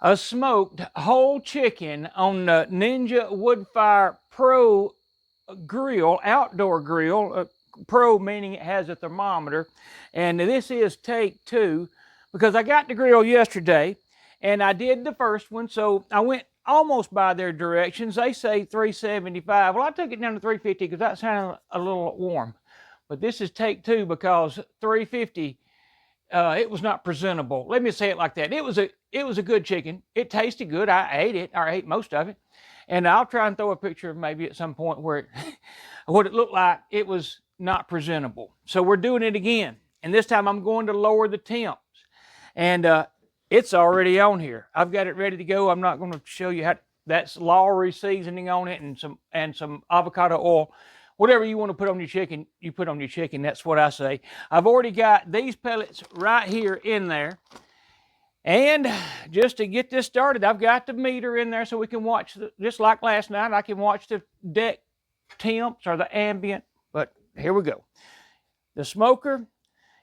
a smoked whole chicken on the Ninja Woodfire Pro grill, outdoor grill. Pro meaning it has a thermometer. And this is take two because I got the grill yesterday and I did the first one. So I went almost by their directions. They say 375. Well, I took it down to 350 because that sounded a little warm. But this is take two because 350, it was not presentable. Let me say it like that. It was a good chicken. It tasted good. I ate it, or I ate most of it. And I'll try and throw a picture maybe at some point where it, what it looked like. It was not presentable. So we're doing it again. And this time I'm going to lower the temps. And it's already on here. I've got it ready to go. I'm not going to show you how. That's Lowry seasoning on it and some avocado oil. Whatever you want to put on your chicken, you put on your chicken. That's what I say. I've already got these pellets right here in there. And just to get this started, I've got the meter in there so we can watch, just like last night, I can watch the deck temps or the ambient. But here we go. The smoker,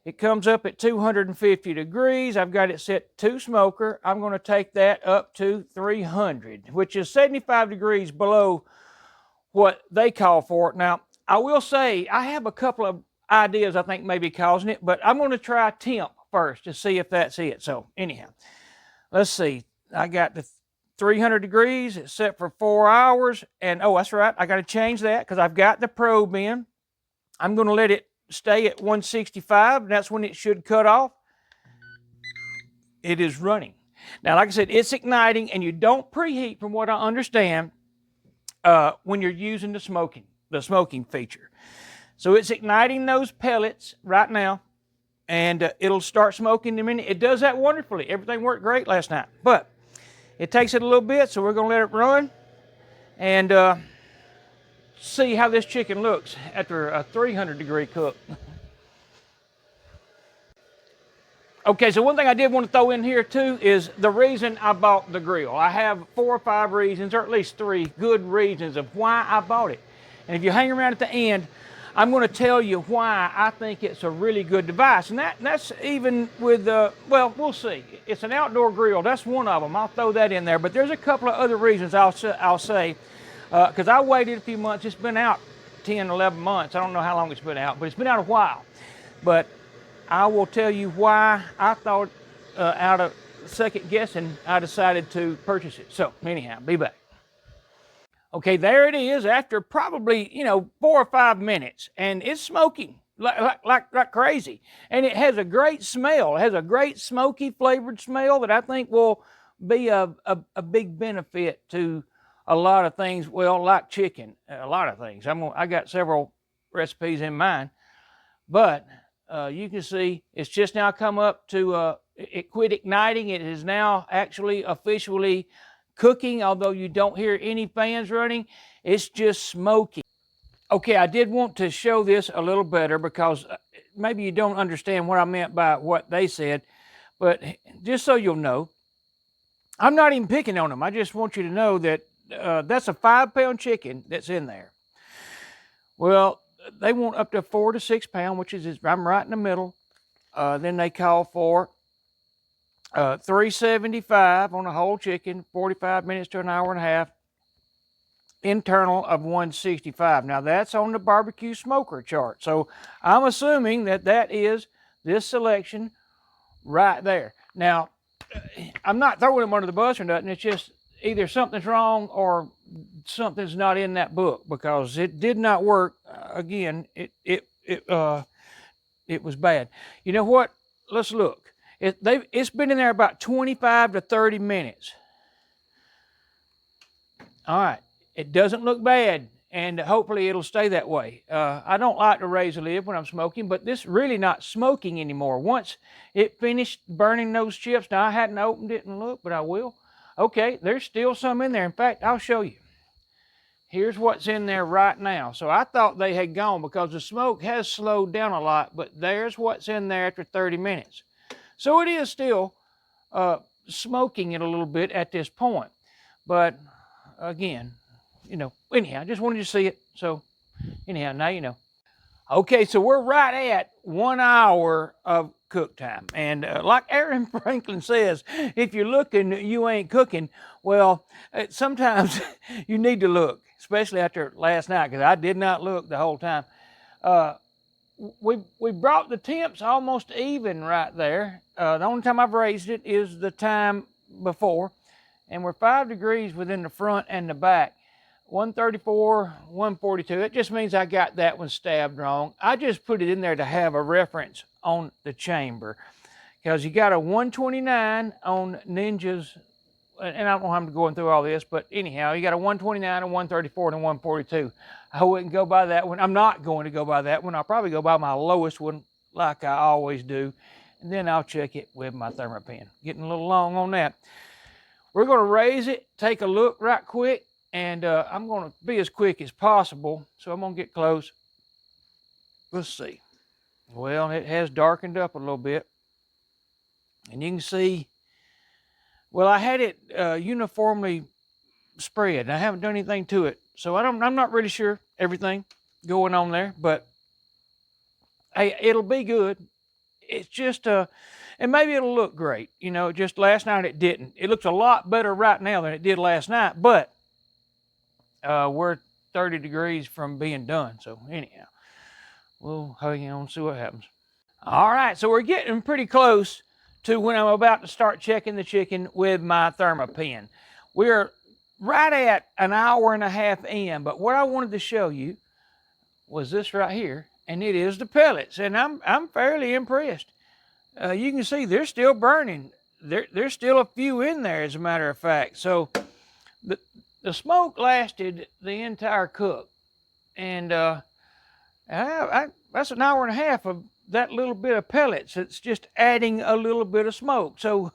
it comes up at 250 degrees. I've got it set to smoker. I'm going to take that up to 300, which is 75 degrees below what they call for it. Now, I will say I have a couple of ideas I think may be causing it, but I'm going to try temp first to see if that's it. So anyhow, let's see. I got the 300 degrees. It's set for 4 hours. And oh, that's right. I got to change that because I've got the probe in. I'm going to let it stay at 165. And that's when it should cut off. It is running. Now, like I said, it's igniting and you don't preheat from what I understand. When you're using the smoking feature. So it's igniting those pellets right now, and it'll start smoking in a minute. It does that wonderfully. Everything worked great last night, but it takes it a little bit, so we're going to let it run and see how this chicken looks after a 300-degree cook. Okay, so one thing I did want to throw in here too is the reason I bought the grill. I have 4 or 5 reasons, or at least 3 good reasons of why I bought it. And if you hang around at the end, I'm going to tell you why I think it's a really good device. And that's even with, well, we'll see. It's an outdoor grill. That's one of them. I'll throw that in there. But there's a couple of other reasons I'll say, because I waited a few months. It's been out 10, 11 months. I don't know how long it's been out, but it's been out a while. But I will tell you why I thought, out of second guessing, I decided to purchase it. So anyhow, be back. Okay, there it is after probably, 4 or 5 minutes, and it's smoking like crazy. And it has a great smell. It has a great smoky flavored smell that I think will be a big benefit to a lot of things. Well, like chicken, a lot of things. I got several recipes in mind, but you can see it's just now come up to, it quit igniting. It is now actually officially cooking, although you don't hear any fans running. It's just smoking. Okay, I did want to show this a little better because maybe you don't understand what I meant by what they said, but just so you'll know, I'm not even picking on them. I just want you to know that that's a 5-pound chicken that's in there. Well, they want up to 4 to 6 pound, which is, I'm right in the middle. Then they call for $375 on a whole chicken, 45 minutes to an hour and a half. Internal of 165. Now that's on the barbecue smoker chart. So I'm assuming that is this selection right there. Now, I'm not throwing them under the bus or nothing. It's just either something's wrong or something's not in that book because it did not work. Again, it was bad. You know what? Let's look. It's been in there about 25 to 30 minutes. All right. It doesn't look bad, and hopefully it'll stay that way. I don't like to raise a lid when I'm smoking, but this is really not smoking anymore. Once it finished burning those chips, now I hadn't opened it and looked, but I will. Okay, there's still some in there. In fact, I'll show you. Here's what's in there right now. So I thought they had gone because the smoke has slowed down a lot, but there's what's in there after 30 minutes. So it is still smoking it a little bit at this point. But again, anyhow, I just wanted you to see it. So anyhow, now you know. Okay, so we're right at 1 hour of cook time. And like Aaron Franklin says, if you're looking, you ain't cooking. Well, sometimes you need to look, especially after last night, because I did not look the whole time. We brought the temps almost even right there. The only time I've raised it is the time before, and we're 5 degrees within the front and the back. 134, 142. It just means I got that one stabbed wrong. I just put it in there to have a reference on the chamber, because you got a 129 on Ninja's, and I don't know how I'm going through all this, but anyhow, you got a 129, a 134, and a 142. I wouldn't go by that one. I'm not going to go by that one. I'll probably go by my lowest one like I always do, and then I'll check it with my thermopen. Getting a little long on that. We're going to raise it, take a look right quick, and I'm going to be as quick as possible, so I'm going to get close. Let's see. Well, it has darkened up a little bit, and you can see, well, I had it uniformly spread. I haven't done anything to it, so I'm not really sure everything going on there, but hey, it'll be good. It's just and maybe it'll look great. You know, just last night it didn't. It looks a lot better right now than it did last night, but we're 30 degrees from being done. So anyhow, we'll hang on and see what happens. All right, so we're getting pretty close to when I'm about to start checking the chicken with my thermopen. We're right at an hour and a half in, but what I wanted to show you was this right here, and it is the pellets, and I'm fairly impressed. You can see they're still burning. There's still a few in there, as a matter of fact. So the smoke lasted the entire cook, and that's an hour and a half of that little bit of pellets. It's just adding a little bit of smoke. So,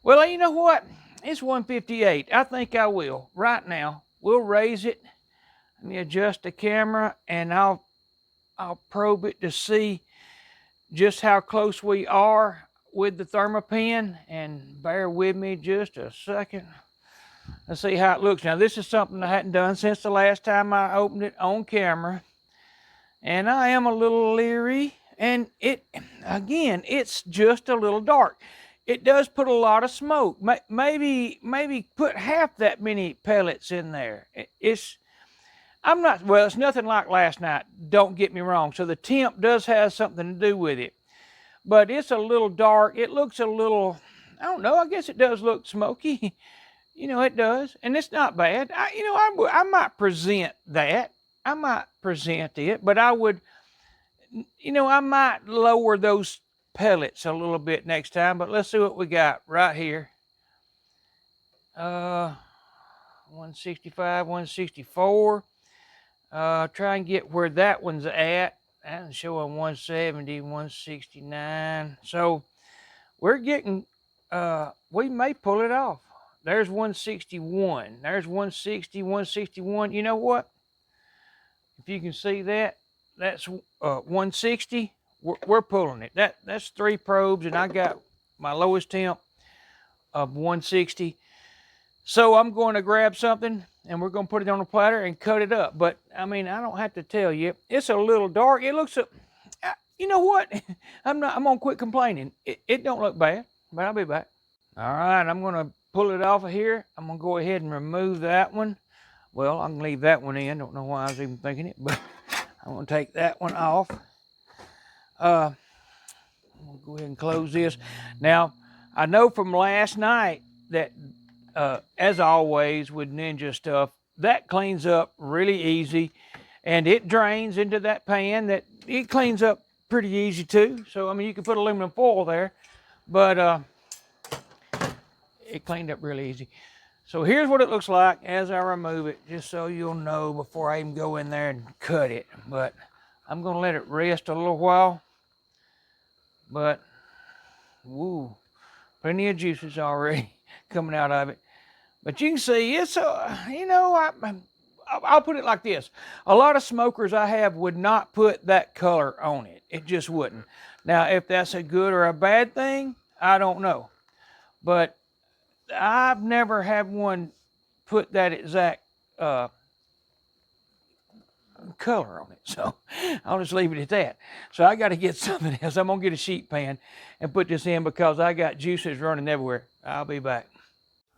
well, you know what? It's 158. I think I will. Right now, we'll raise it. Let me adjust the camera, and I'll probe it to see just how close we are with the thermopen. And bear with me just a second. Let's see how it looks. Now, this is something I hadn't done since the last time I opened it on camera. And I am a little leery. And again, it's just a little dark. It does put a lot of smoke. Maybe put half that many pellets in there. It's nothing like last night. Don't get me wrong. So the temp does have something to do with it. But it's a little dark. It looks a little, I don't know, I guess it does look smoky. You know, it does. And it's not bad. I might present that. I might present it, but I would, I might lower those pellets a little bit next time. But let's see what we got right here. 165, 164. Try and get where that one's at. That's showing 170, 169. So we're getting, we may pull it off. There's 161. There's 160, 161. You know what? If you can see that, that's 160. We're pulling it. That's 3 probes, and I got my lowest temp of 160. So I'm going to grab something, and we're going to put it on a platter and cut it up. But, I mean, I don't have to tell you. It's a little dark. It looks, you know what? I'm going to quit complaining. It don't look bad, but I'll be back. All right, I'm going to pull it off of here. I'm going to go ahead and remove that one. Well, I can leave that one in. Don't know why I was even thinking it, but I'm going to take that one off. I'm going to go ahead and close this. Now, I know from last night that, as always with Ninja stuff, that cleans up really easy, and it drains into that pan. That it cleans up pretty easy too. So, I mean, you can put aluminum foil there, but it cleaned up really easy. So here's what it looks like as I remove it, just so you'll know before I even go in there and cut it. But I'm going to let it rest a little while. But, woo, plenty of juices already coming out of it. But you can see it's, I'll put it like this. A lot of smokers I have would not put that color on it. It just wouldn't. Now, if that's a good or a bad thing, I don't know. But I've never had one put that exact color on it. So I'll just leave it at that. So I got to get something else. I'm going to get a sheet pan and put this in because I got juices running everywhere. I'll be back.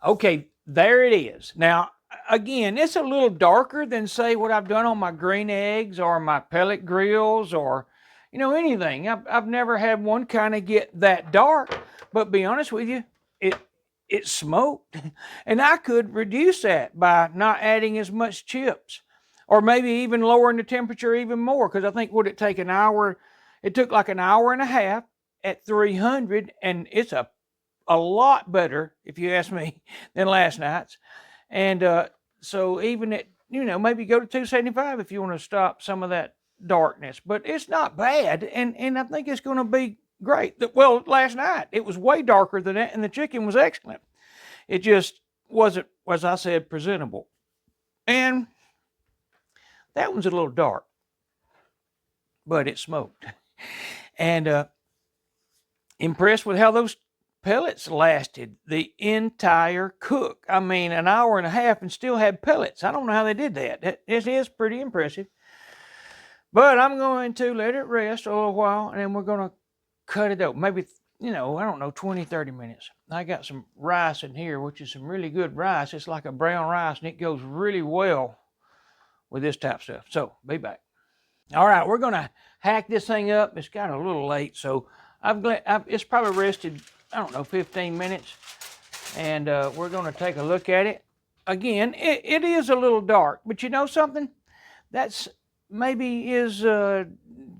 Okay, there it is. Now, again, it's a little darker than, say, what I've done on my green eggs or my pellet grills or, anything. I've never had one kind of get that dark, but be honest with you, it smoked. And I could reduce that by not adding as much chips or maybe even lowering the temperature even more, because I think, would it take an hour? It took like an hour and a half at 300, and it's a lot better, if you ask me, than last night's. And so even at, maybe go to 275 if you want to stop some of that darkness. But it's not bad, and I think it's going to be great. Well, last night it was way darker than that, and the chicken was excellent. It just wasn't, as I said, presentable. And that one's a little dark, but it smoked. And impressed with how those pellets lasted the entire cook. I mean, an hour and a half and still had pellets. I don't know how they did that. It is pretty impressive. But I'm going to let it rest a little while, and then we're going to cut it up. Maybe, I don't know, 20, 30 minutes. I got some rice in here, which is some really good rice. It's like a brown rice, and it goes really well with this type of stuff. So, be back. All right, we're going to hack this thing up. It's kind of a little late, so it's probably rested, 15 minutes. And we're going to take a look at it. Again, it is a little dark, but you know something? That's maybe is a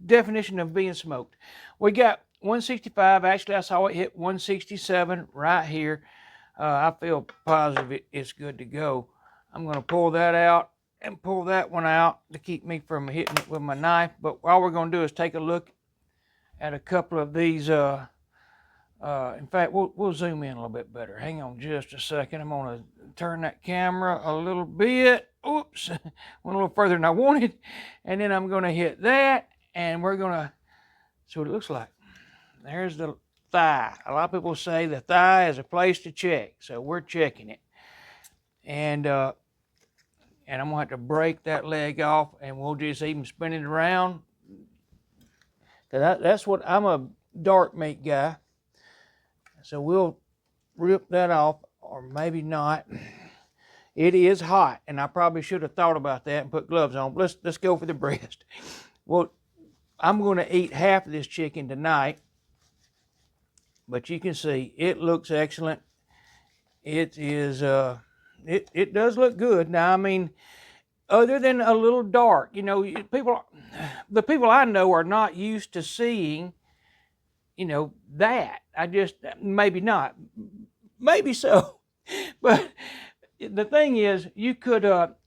definition of being smoked. We got 165. Actually, I saw it hit 167 right here. I feel positive it's good to go. I'm going to pull that out and pull that one out to keep me from hitting it with my knife. But all we're going to do is take a look at a couple of these. In fact, we'll zoom in a little bit better. Hang on just a second. I'm going to turn that camera a little bit. Oops, went a little further than I wanted. And then I'm going to hit that, and we're going to see what it looks like. There's the thigh. A lot of people say the thigh is a place to check, so we're checking it. And I'm going to have to break that leg off, and we'll just even spin it around. That's what, I'm a dark meat guy. So we'll rip that off, or maybe not. It is hot, and I probably should have thought about that and put gloves on. Let's go for the breast. Well, I'm going to eat half of this chicken tonight, but you can see it looks excellent. It is, it does look good. Now, I mean, other than a little dark, the people I know are not used to seeing, that. Maybe not, maybe so. But the thing is, you could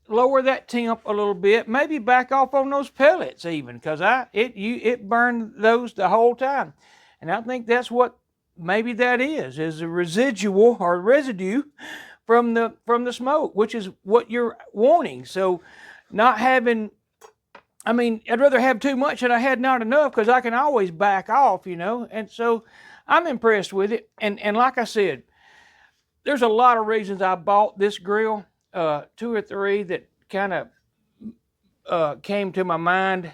lower that temp a little bit, maybe back off on those pellets even, because it burned those the whole time. And I think that's what maybe that is a residual or residue from the smoke, which is what you're wanting. So not having, I'd rather have too much than I had not enough, because I can always back off, and so I'm impressed with it. And like I said, there's a lot of reasons I bought this grill, 2 or 3 that kind of came to my mind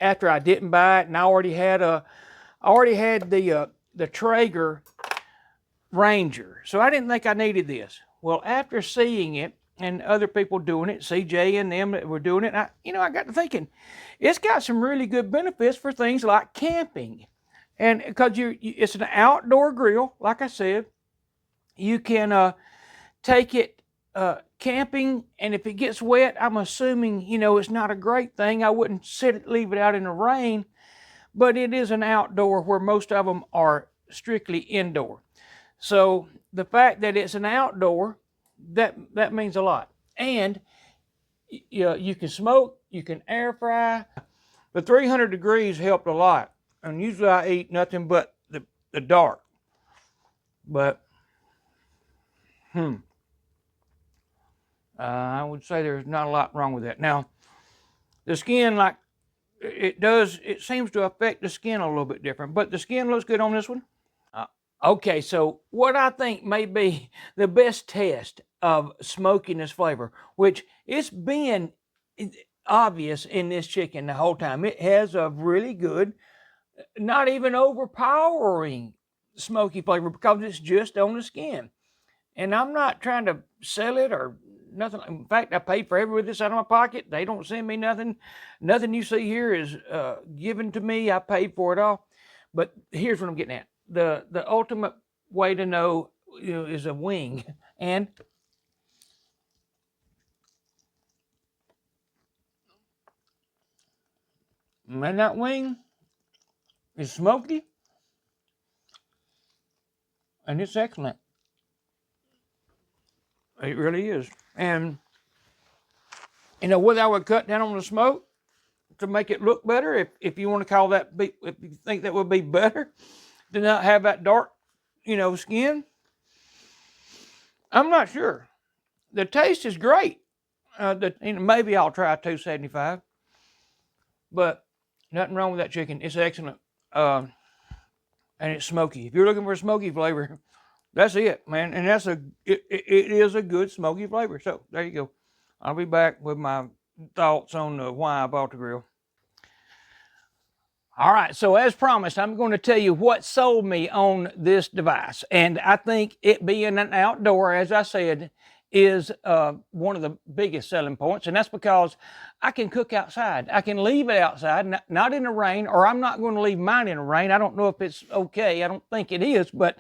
after I didn't buy it, and I already had the Traeger Ranger, so I didn't think I needed this. Well, after seeing it and other people doing it, CJ and them that were doing it, I got to thinking, it's got some really good benefits for things like camping, and because it's an outdoor grill, like I said. You can take it camping, and if it gets wet, I'm assuming, it's not a great thing. I wouldn't leave it out in the rain, but it is an outdoor where most of them are strictly indoor. So the fact that it's an outdoor, that means a lot. And you can smoke, you can air fry. The 300 degrees helped a lot. And usually I eat nothing but the dark. But I would say there's not a lot wrong with that. Now, the skin, like it seems to affect the skin a little bit different, but the skin looks good on this one. Okay, so what I think may be the best test of smokiness flavor, which it's been obvious in this chicken the whole time. It has a really good, not even overpowering smoky flavor because it's just on the skin. And I'm not trying to sell it or nothing. In fact, I paid for every this out of my pocket. They don't send me nothing. Nothing you see here is given to me. I paid for it all. But here's what I'm getting at. The ultimate way to know, is a wing. And that wing is smoky and it's excellent. It really is. And whether I would cut down on the smoke to make it look better, if you want to call that, if you think that would be better to not have that dark, skin, I'm not sure. The taste is great. Maybe I'll try $2.75, but nothing wrong with that chicken. It's excellent, and it's smoky. If you're looking for a smoky flavor, that's it, man. And it is a good smoky flavor. So there you go. I'll be back with my thoughts on why I bought the grill. All right, so as promised, I'm going to tell you what sold me on this device. And I think it being an outdoor, as I said, is one of the biggest selling points. And that's because I can cook outside. I can leave it outside, not in the rain, or I'm not going to leave mine in the rain. I don't know if it's okay. I don't think it is, but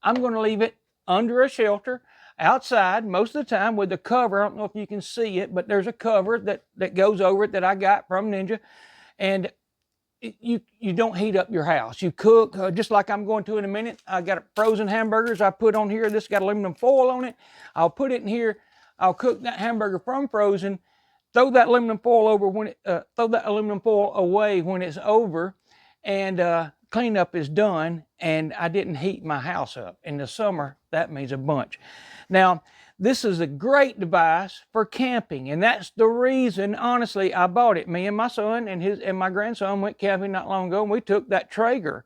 I'm going to leave it under a shelter outside most of the time with the cover. I don't know if you can see it, but there's a cover that goes over it that I got from Ninja. And you don't heat up your house. You cook just like I'm going to in a minute. I got frozen hamburgers I put on here. This got aluminum foil on it. I'll put it in here. I'll cook that hamburger from frozen. Throw that aluminum foil away when it's over, and cleanup is done. And I didn't heat my house up. In the summer, that means a bunch. Now, this is a great device for camping, and that's the reason, honestly, I bought it. Me and my son and my grandson went camping not long ago, and we took that Traeger.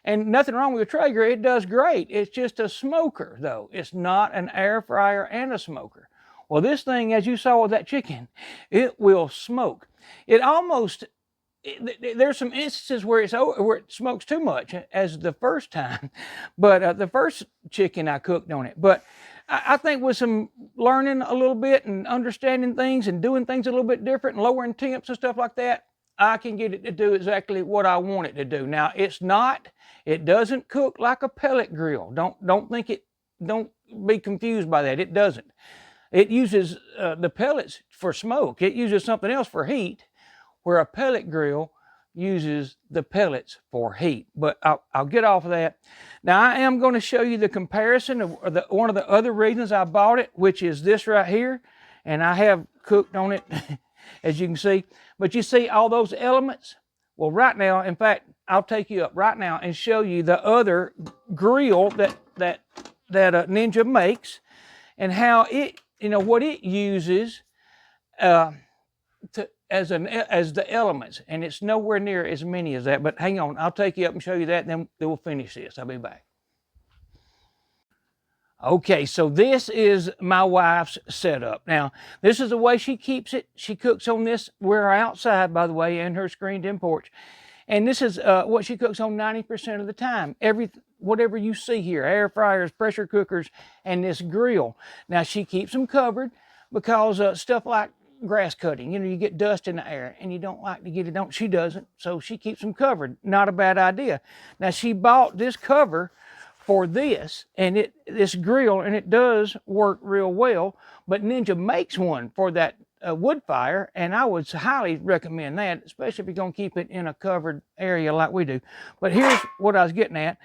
And nothing wrong with the Traeger, it does great. It's just a smoker, though. It's not an air fryer and a smoker. Well, this thing, as you saw with that chicken, it will smoke. There's some instances where it smokes too much, as the first time, but the first chicken I cooked on it. But I think with some learning a little bit and understanding things and doing things a little bit different and lowering temps and stuff like that, I can get it to do exactly what I want it to do. Now, it doesn't cook like a pellet grill. Don't be confused by that. It doesn't. It uses the pellets for smoke. It uses something else for heat, where a pellet grill uses the pellets for heat. But I'll get off of that. Now, I am going to show you the comparison of one of the other reasons I bought it, which is this right here. And I have cooked on it, as you can see. But you see all those elements? Well, right now, in fact, I'll take you up right now and show you the other grill that Ninja makes, and how it, what it uses as the elements, and it's nowhere near as many as that. But hang on, I'll take you up and show you that, and then we'll finish this. I'll be back. Okay, so this is my wife's setup. Now, this is the way she keeps it. She cooks on this. We're outside, by the way, in her screened-in porch. And this is what she cooks on 90% of the time. Whatever you see here, air fryers, pressure cookers, and this grill. Now, she keeps them covered because stuff like grass cutting, you get dust in the air and you don't like to get it on. She doesn't, so she keeps them covered. Not a bad idea. Now, she bought this cover for this grill, and it does work real well, but Ninja makes one for that Woodfire, and I would highly recommend that, especially if you're going to keep it in a covered area like we do. But here's what I was getting at.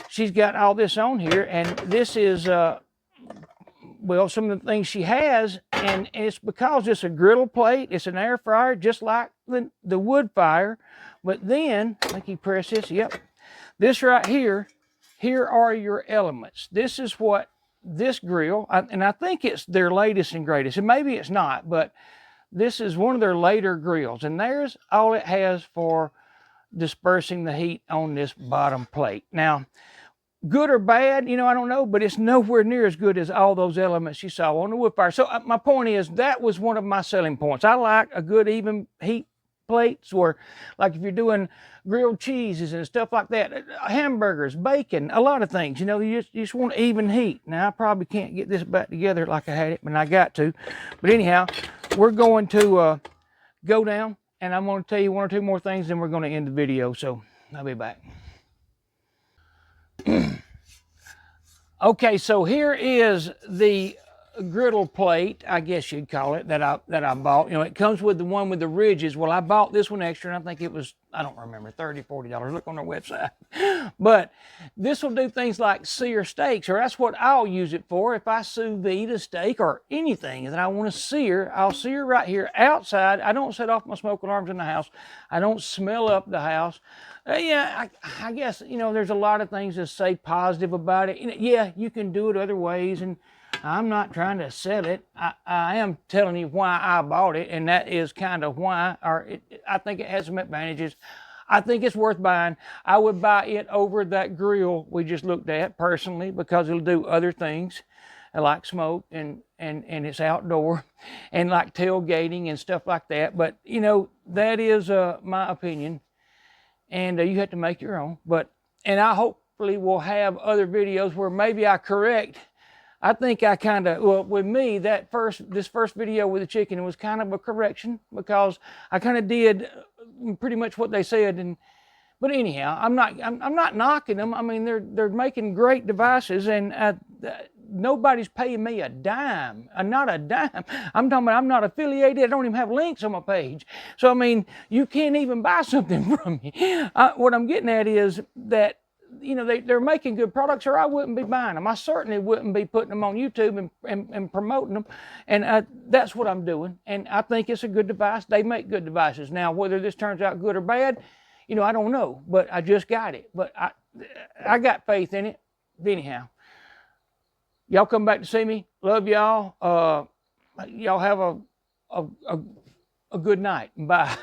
She's got all this on here, and this is some of the things she has, and it's because it's a griddle plate. It's an air fryer, just like the Woodfire. But then, like you press this, yep. This right here are your elements. This is what this grill, and I think it's their latest and greatest, and maybe it's not, but this is one of their later grills, and there's all it has for dispersing the heat on this bottom plate. Now, Good or bad, I don't know, but it's nowhere near as good as all those elements you saw on the Woodfire. So my point is that was one of my selling points. I like a good even heat plates, or like if you're doing grilled cheeses and stuff like that, hamburgers, bacon, a lot of things. You just want even heat. Now I probably can't get this back together like I had it, but I got to. But anyhow, we're going to go down, and I'm going to tell you one or two more things, then we're going to end the video. So I'll be back. Okay, so here is the griddle plate, I guess you'd call it, that I bought. It comes with the one with the ridges. Well, I bought this one extra, and I think it was, I don't remember, $30, $40. Look on their website. But this will do things like sear steaks, or that's what I'll use it for. If I sous vide a steak or anything that I want to sear, I'll sear right here outside. I don't set off my smoke alarms in the house. I don't smell up the house. Yeah, I guess, there's a lot of things to say positive about it. Yeah, you can do it other ways, and I'm not trying to sell it. I am telling you why I bought it, and that is kind of why, I think it has some advantages. I think it's worth buying. I would buy it over that grill we just looked at personally, because it'll do other things like smoke and it's outdoor, and like tailgating and stuff like that. But that is my opinion, and you have to make your own. And I hopefully will have other videos where maybe I correct. I think I kind of, well, with me, this first video with the chicken was kind of a correction, because I kind of did pretty much what they said. But anyhow, I'm not knocking them. I mean, they're making great devices, and nobody's paying me a dime. Not a dime. I'm talking about I'm not affiliated. I don't even have links on my page. So I mean, you can't even buy something from me. What I'm getting at is that they're making good products, or I wouldn't be buying them. I certainly wouldn't be putting them on YouTube and promoting them. And that's what I'm doing. And I think it's a good device. They make good devices. Now, whether this turns out good or bad, I don't know. But I just got it. But I got faith in it. Anyhow, y'all come back to see me. Love y'all. Y'all have a good night. Bye.